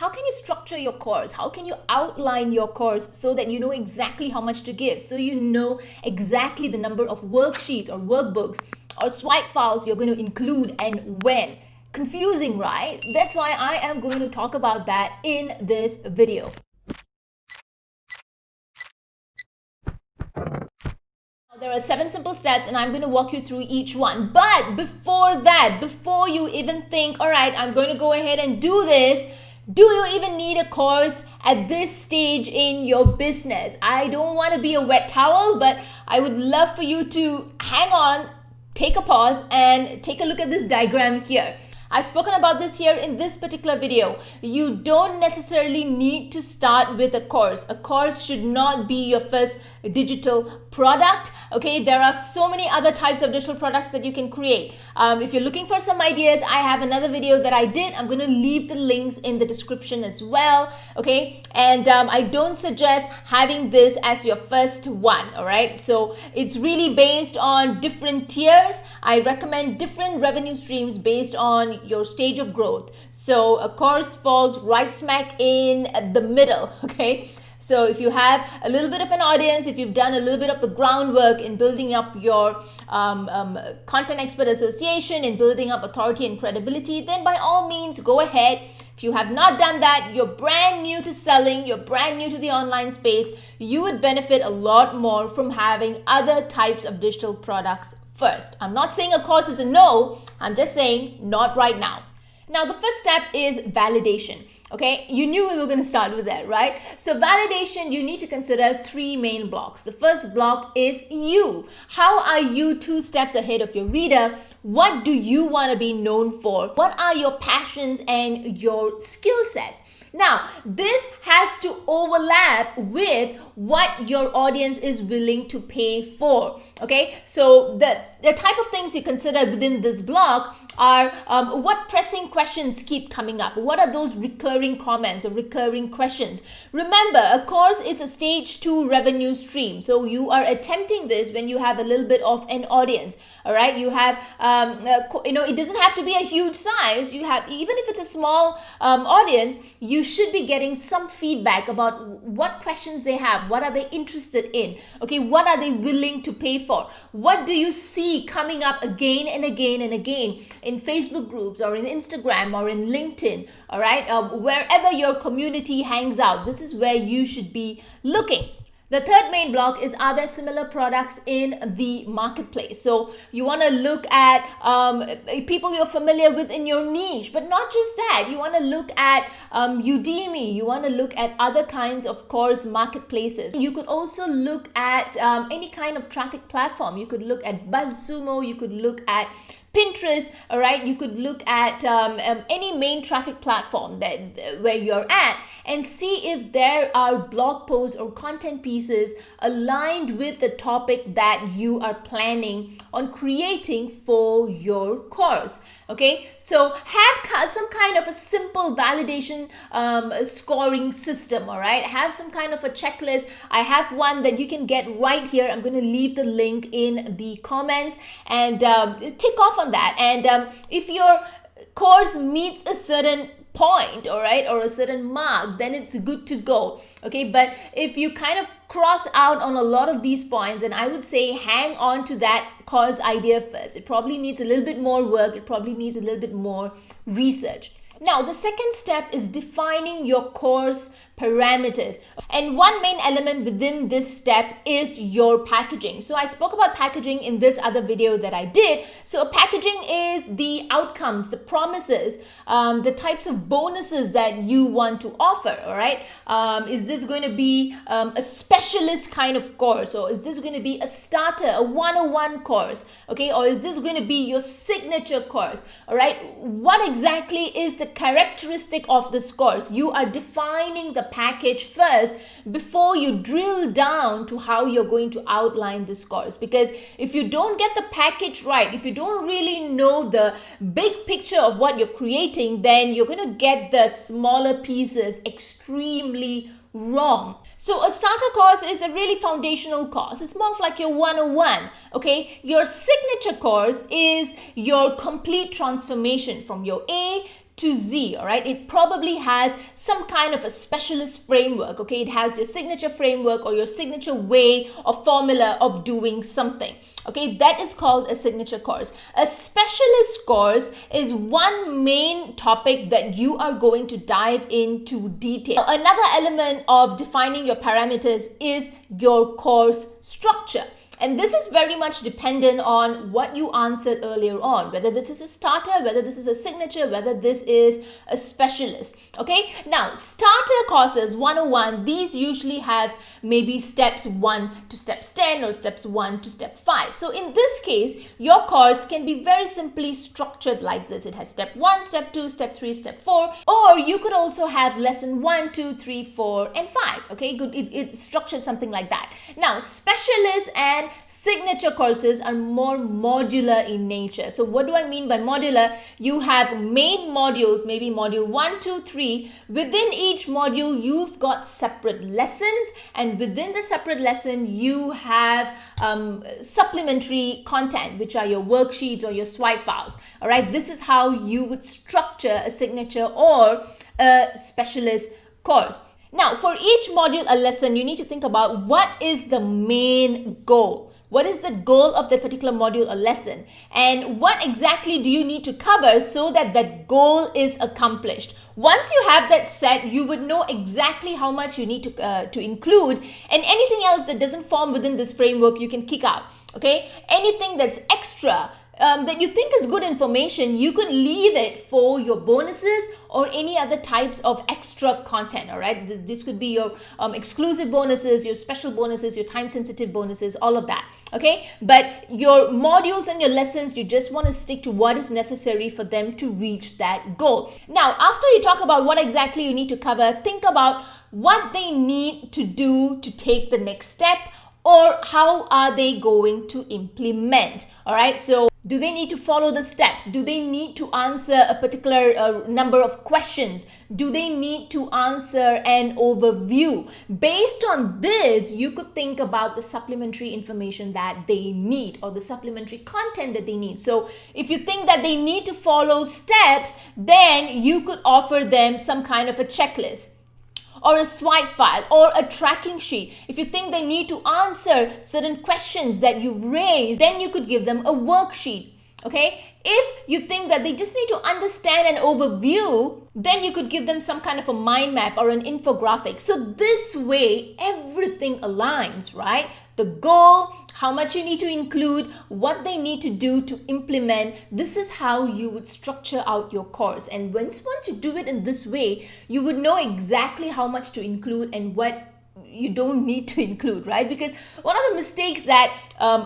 How can you structure your course? How can you outline your course so that you know exactly how much to give? So you know exactly the number of worksheets or workbooks or swipe files you're going to include and when. Confusing, right? That's why I am going to talk about that in this video. There are 7 simple steps and I'm going to walk you through each one. But before that, before you even think, all right, I'm going to go ahead and do this, do you even need a course at this stage in your business? I don't want to be a wet towel, but I would love for you to hang on, take a pause, and take a look at this diagram here. I've spoken about this here in this particular video. You don't necessarily need to start with a course. A course should not be your first digital product. Okay, there are so many other types of digital products that you can create. If you're looking for some ideas, I have another video that I did. I'm going to leave the links in the description as well. Okay, and I don't suggest having this as your first one. All right, so it's really based on different tiers. I recommend different revenue streams based on your stage of growth. So a course falls right smack in the middle. Okay. So if you have a little bit of an audience, if you've done a little bit of the groundwork in building up your content expert association, in building up authority and credibility, then by all means, go ahead. If you have not done that, you're brand new to selling, you're brand new to the online space, you would benefit a lot more from having other types of digital products first. I'm not saying a course is a no, I'm just saying not right now. Now, the first step is validation. Okay, you knew we were going to start with that, right? So validation, you need to consider 3 main blocks. The first block is you. How are you 2 steps ahead of your reader? What do you want to be known for? What are your passions and your skill sets? Now, this has to overlap with what your audience is willing to pay for. Okay, so the type of things you consider within this block are what pressing questions keep coming up? What are those recurring comments or recurring questions? Remember, a course is a stage 2 revenue stream. So you are attempting this when you have a little bit of an audience. All right, you have, it doesn't have to be a huge size. You have, even if it's a small audience, you should be getting some feedback about what questions they have. What are they interested in? Okay, what are they willing to pay for? What do you see coming up again and again and again in Facebook groups or in Instagram or in LinkedIn? All right, wherever your community hangs out, this is where you should be looking. The third main block is, are there similar products in the marketplace? So you want to look at people you're familiar with in your niche, but not just that. You want to look at Udemy. You want to look at other kinds of course marketplaces. You could also look at any kind of traffic platform. You could look at BuzzSumo. You could look at Pinterest, all right? You could look at any main traffic platform where you're at and see if there are blog posts or content pieces aligned with the topic that you are planning on creating for your course. Okay, so have some kind of a simple validation scoring system, all right? Have some kind of a checklist. I have one that you can get right here. I'm going to leave the link in the comments and tick off on that. And if your course meets a certain point, all right, or a certain mark, then it's good to go. Okay, but if you kind of cross out on a lot of these points, then I would say hang on to that course idea first. It probably needs a little bit more work. It probably needs a little bit more research. Now, the second step is defining your course parameters. And one main element within this step is your packaging. So I spoke about packaging in this other video that I did. So packaging is the outcomes, the promises, the types of bonuses that you want to offer, all right? Is this going to be a specialist kind of course? Or is this going to be a starter, a 101 course? Okay, or is this going to be your signature course? All right, what exactly is the characteristic of this course? You are defining the package first before you drill down to how you're going to outline this course. Because if you don't get the package right, if you don't really know the big picture of what you're creating, then you're going to get the smaller pieces extremely wrong. So a starter course is a really foundational course. It's more of like your 101. Okay, your signature course is your complete transformation from your A to Z, all right? It probably has some kind of a specialist framework, okay? It has your signature framework or your signature way or formula of doing something, okay? That is called a signature course. A specialist course is one main topic that you are going to dive into detail. Another element of defining your parameters is your course structure. And this is very much dependent on what you answered earlier on, whether this is a starter, whether this is a signature, whether this is a specialist. Okay, now starter courses 101, these usually have maybe steps 1 to steps 10 or steps 1 to step 5. So in this case, your course can be very simply structured like this. It has step 1, step 2, step 3, step 4, or you could also have lesson 1, 2, 3, 4, and 5. Okay, good. It's structured something like that. Now, specialists and signature courses are more modular in nature. So what do I mean by modular? You have main modules, maybe module 1, 2, 3. Within each module, you've got separate lessons, and within the separate lesson, you have supplementary content, which are your worksheets or your swipe files. All right, this is how you would structure a signature or a specialist course. Now, for each module or lesson, you need to think about what is the main goal. What is the goal of the particular module or lesson? And what exactly do you need to cover so that that goal is accomplished? Once you have that set, you would know exactly how much you need to include, and anything else that doesn't form within this framework, you can kick out. Okay? Anything that's extra, that you think is good information, you could leave it for your bonuses or any other types of extra content. All right, this could be your exclusive bonuses, your special bonuses, your time sensitive bonuses, all of that. Okay, but your modules and your lessons, you just want to stick to what is necessary for them to reach that goal. Now, after you talk about what exactly you need to cover, think about what they need to do to take the next step, or how are they going to implement. All right, so do they need to follow the steps? Do they need to answer a particular number of questions? Do they need to answer an overview? Based on this, you could think about the supplementary information that they need or the supplementary content that they need. So if you think that they need to follow steps, then you could offer them some kind of a checklist, or a swipe file, or a tracking sheet. If you think they need to answer certain questions that you've raised, then you could give them a worksheet. Okay? If you think that they just need to understand an overview, then you could give them some kind of a mind map or an infographic. So this way, everything aligns, right? The goal, how much you need to include, what they need to do to implement. This is how you would structure out your course. And once you do it in this way, you would know exactly how much to include and what you don't need to include, right? Because one of the mistakes that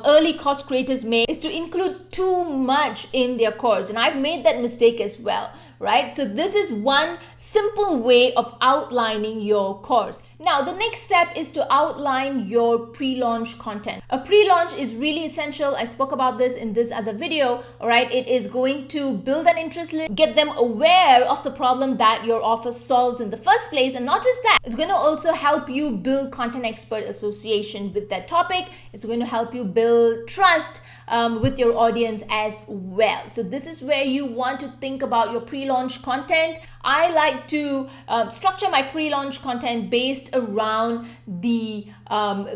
early course creators make is to include too much in their course. And I've made that mistake as well, right? So this is one simple way of outlining your course. Now, the next step is to outline your pre-launch content. A pre-launch is really essential. I spoke about this in this other video, all right? It is going to build an interest list, get them aware of the problem that your offer solves in the first place. And not just that, it's going to also help you build content expert association with that topic. It's going to help you build trust with your audience as well. So this is where you want to think about your pre-launch content. I like to structure my pre-launch content based around the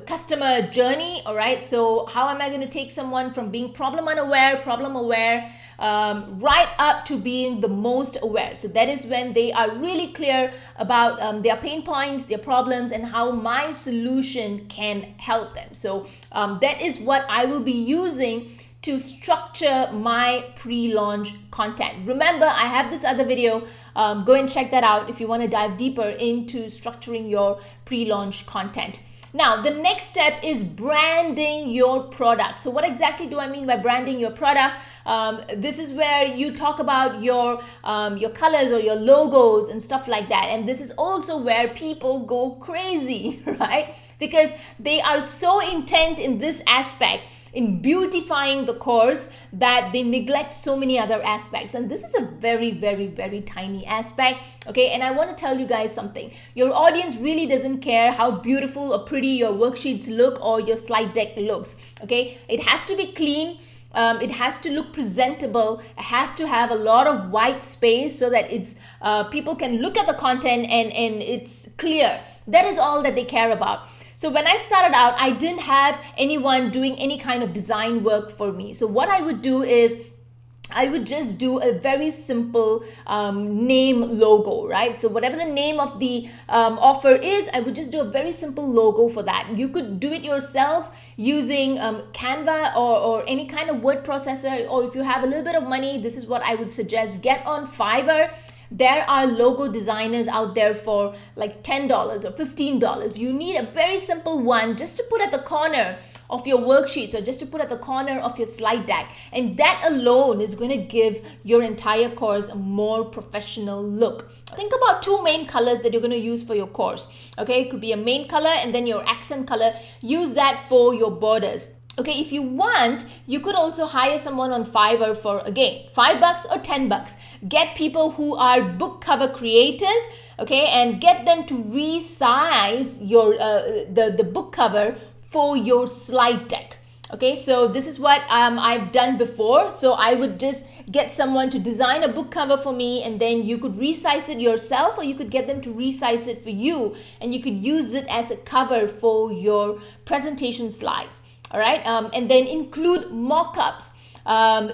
customer journey. All right, so how am I going to take someone from being problem aware, right up to being the most aware? So that is when they are really clear about their pain points, their problems, and how my solution can help them. So that is what I will be using to structure my pre-launch content. Remember, I have this other video. Go and check that out if you want to dive deeper into structuring your pre-launch content. Now, the next step is branding your product. So what exactly do I mean by branding your product? This is where you talk about your colors or your logos and stuff like that. And this is also where people go crazy, right? Because they are so intent in this aspect, in beautifying the course, that they neglect so many other aspects. And this is a very, very, very tiny aspect. Okay, and I want to tell you guys something. Your audience really doesn't care how beautiful or pretty your worksheets look or your slide deck looks. Okay, it has to be clean. It has to look presentable. It has to have a lot of white space so that it's people can look at the content and it's clear. That is all that they care about. So when I started out, I didn't have anyone doing any kind of design work for me. So what I would do is I would just do a very simple name logo, right? So whatever the name of the offer is, I would just do a very simple logo for that. You could do it yourself using Canva or any kind of word processor, or if you have a little bit of money, this is what I would suggest. Get on Fiverr. There are logo designers out there for like $10 or $15. You need a very simple one just to put at the corner of your worksheets or just to put at the corner of your slide deck. And that alone is going to give your entire course a more professional look. Think about two main colors that you're going to use for your course. Okay, it could be a main color and then your accent color. Use that for your borders. Okay, if you want, you could also hire someone on Fiverr for, again, $5 or $10. Get people who are book cover creators, okay, and get them to resize your the book cover for your slide deck. Okay, so this is what I've done before. So I would just get someone to design a book cover for me, and then you could resize it yourself, or you could get them to resize it for you, and you could use it as a cover for your presentation slides. All right, and then include mock-ups.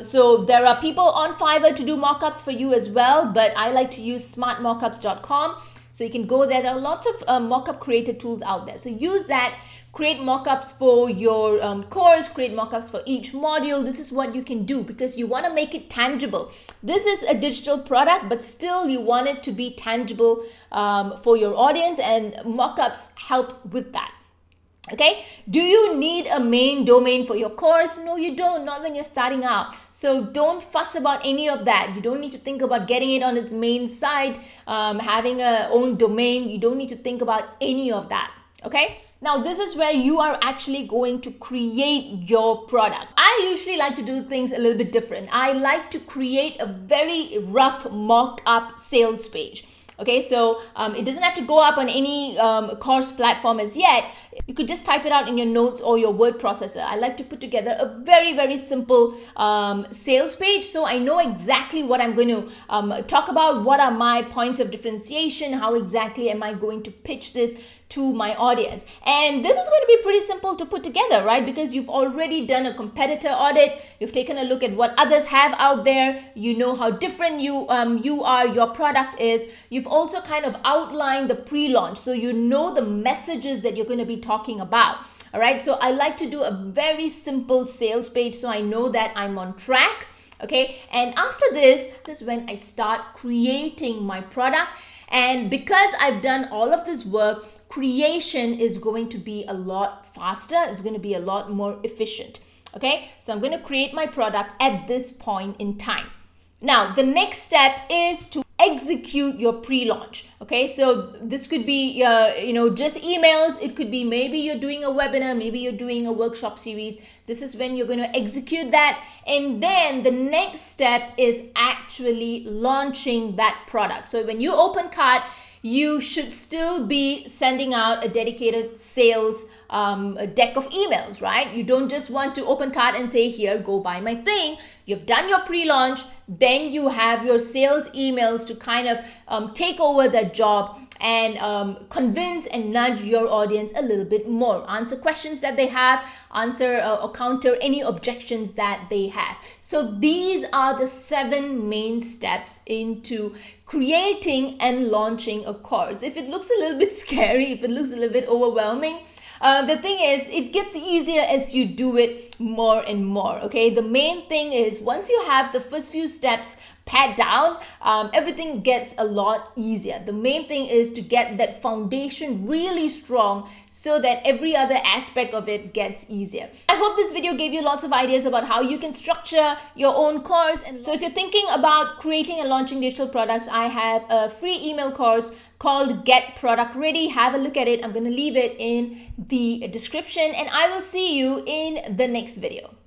So there are people on Fiverr to do mock-ups for you as well, but I like to use smartmockups.com. So you can go there. There are lots of mock-up creator tools out there. So use that. Create mock-ups for your course, create mock-ups for each module. This is what you can do because you want to make it tangible. This is a digital product, but still you want it to be tangible for your audience, and mock-ups help with that. Okay, do you need a main domain for your course? No, you don't, not when you're starting out. So don't fuss about any of that. You don't need to think about getting it on its main site, having a own domain. You don't need to think about any of that. Okay. Now, this is where you are actually going to create your product. I usually like to do things a little bit different. I like to create a very rough mock-up sales page. Okay, so it doesn't have to go up on any course platform as yet. You could just type it out in your notes or your word processor. I like to put together a very, very simple sales page, so I know exactly what I'm going to talk about, what are my points of differentiation, how exactly am I going to pitch this to my audience. And this is going to be pretty simple to put together, right? Because you've already done a competitor audit, you've taken a look at what others have out there, you know how different you are, your product is. You've also kind of outlined the pre-launch, so you know the messages that you're going to be talking about. All right, so I like to do a very simple sales page so I know that I'm on track. Okay, and after this is when I start creating my product. And because I've done all of this work, creation is going to be a lot faster. It's going to be a lot more efficient. Okay, so I'm going to create my product at this point in time. Now, the next step is to execute your pre-launch. Okay, so this could be just emails. It could be maybe you're doing a webinar, maybe you're doing a workshop series. This is when you're going to execute that, and then the next step is actually launching that product. So when you open cart, you should still be sending out a dedicated sales a deck of emails, right? You don't just want to open cart and say, here, go buy my thing. You've done your pre-launch, then you have your sales emails to kind of take over that job and convince and nudge your audience a little bit more. Answer questions that they have, answer or counter any objections that they have. So these are the 7 main steps into creating and launching a course. If it looks a little bit scary, if it looks a little bit overwhelming, the thing is, it gets easier as you do it more and more. Okay, the main thing is once you have the first few steps pat down, everything gets a lot easier. The main thing is to get that foundation really strong so that every other aspect of it gets easier. I hope this video gave you lots of ideas about how you can structure your own course. And so if you're thinking about creating and launching digital products, I have a free email course called Get Product Ready. Have a look at it. I'm going to leave it in the description, and I will see you in the next video.